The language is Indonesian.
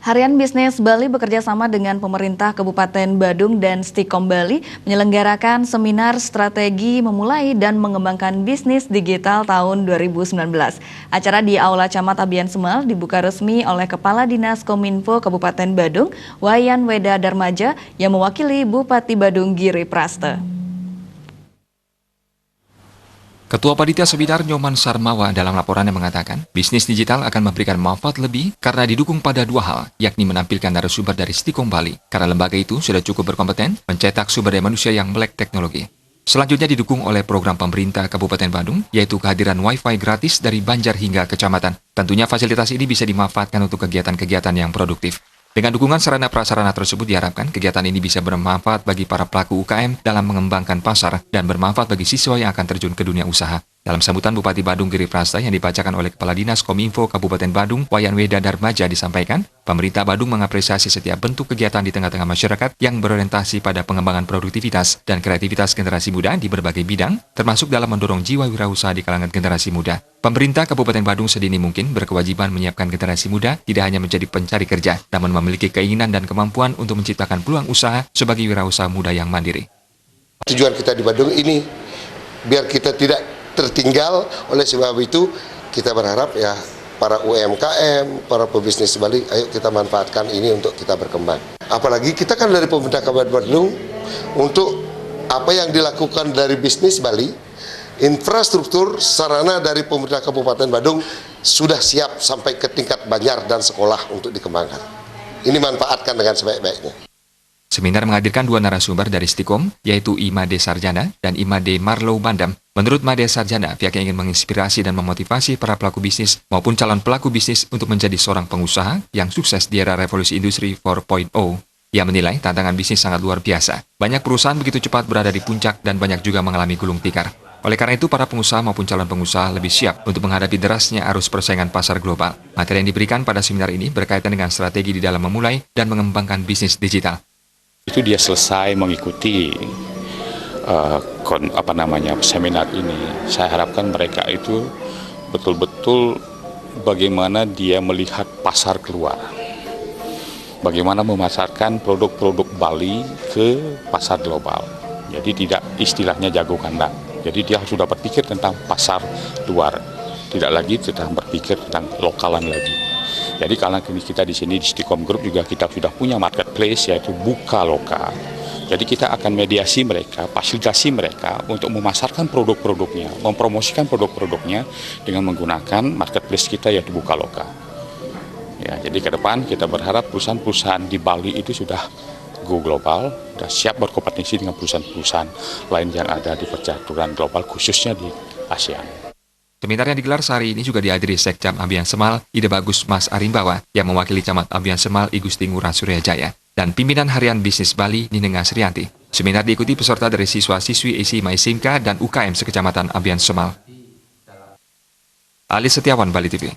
Harian Bisnis Bali bekerja sama dengan pemerintah Kabupaten Badung dan Stikom Bali menyelenggarakan seminar strategi memulai dan mengembangkan bisnis digital tahun 2019. Acara di Aula Camat Abian Semal dibuka resmi oleh Kepala Dinas Kominfo Kabupaten Badung, Wayan Weda Darmaja, yang mewakili Bupati Badung Giri Praste. Ketua Panitia Seminar Nyoman Sarmawa dalam laporannya mengatakan, bisnis digital akan memberikan manfaat lebih karena didukung pada dua hal, yakni menampilkan narasumber dari Stikom Bali, karena lembaga itu sudah cukup berkompeten mencetak sumber daya manusia yang melek teknologi. Selanjutnya didukung oleh program pemerintah Kabupaten Badung, yaitu kehadiran Wi-Fi gratis dari Banjar hingga kecamatan. Tentunya fasilitas ini bisa dimanfaatkan untuk kegiatan-kegiatan yang produktif. Dengan dukungan sarana prasarana tersebut diharapkan kegiatan ini bisa bermanfaat bagi para pelaku UKM dalam mengembangkan pasar dan bermanfaat bagi siswa yang akan terjun ke dunia usaha. Dalam sambutan Bupati Badung Giri Praste yang dibacakan oleh Kepala Dinas Kominfo Kabupaten Badung, Wayan Weda Darmaja disampaikan, pemerintah Badung mengapresiasi setiap bentuk kegiatan di tengah-tengah masyarakat yang berorientasi pada pengembangan produktivitas dan kreativitas generasi muda di berbagai bidang, termasuk dalam mendorong jiwa wirausaha di kalangan generasi muda. Pemerintah Kabupaten Badung sedini mungkin berkewajiban menyiapkan generasi muda tidak hanya menjadi pencari kerja, namun memiliki keinginan dan kemampuan untuk menciptakan peluang usaha sebagai wirausaha muda yang mandiri. Tujuan kita di Badung ini, biar kita tidak tertinggal. Oleh sebab itu kita berharap ya para UMKM, para pebisnis Bali, ayo kita manfaatkan ini untuk kita berkembang. Apalagi kita kan dari pemerintah Kabupaten Badung, untuk apa yang dilakukan dari bisnis Bali, infrastruktur sarana dari pemerintah Kabupaten Badung sudah siap sampai ke tingkat Banjar dan sekolah untuk dikembangkan. Ini manfaatkan dengan sebaik-baiknya. Seminar menghadirkan dua narasumber dari Stikom, yaitu Imade Sarjana dan Imade Marlow Bandam. Menurut Made Sarjana, pihaknya ingin menginspirasi dan memotivasi para pelaku bisnis maupun calon pelaku bisnis untuk menjadi seorang pengusaha yang sukses di era revolusi industri 4.0. Ia menilai tantangan bisnis sangat luar biasa. Banyak perusahaan begitu cepat berada di puncak dan banyak juga mengalami gulung tikar. Oleh karena itu, para pengusaha maupun calon pengusaha lebih siap untuk menghadapi derasnya arus persaingan pasar global. Materi yang diberikan pada seminar ini berkaitan dengan strategi di dalam memulai dan mengembangkan bisnis digital. Itu dia selesai mengikuti seminar ini. Saya harapkan mereka itu betul-betul bagaimana dia melihat pasar keluar, bagaimana memasarkan produk-produk Bali ke pasar global. Jadi tidak istilahnya jago kandang. Jadi dia sudah berpikir tentang pasar luar, tidak lagi sedang berpikir tentang lokalan lagi. Jadi kalau kita di sini di Stikom Group juga kita sudah punya marketplace, yaitu Bukaloka. Jadi kita akan mediasi mereka, fasilitasi mereka untuk memasarkan produk-produknya, mempromosikan produk-produknya dengan menggunakan marketplace kita, yaitu Bukaloka. Ya, jadi ke depan kita berharap perusahaan-perusahaan di Bali itu sudah go global, sudah siap berkompetisi dengan perusahaan-perusahaan lain yang ada di percaturan global, khususnya di ASEAN. Seminar yang digelar sehari ini juga dihadiri Sekcam Abian Semal, Ide Bagus Mas Arimbawa, yang mewakili Camat Abian Semal, Igusti Ngurah Suryajaya, dan pimpinan Harian Bisnis Bali, Ninengah Srianti. Seminar diikuti peserta dari siswa-siswi SMA SMK dan UKM sekecamatan Abian Semal. Ali Setiawan, Bali TV.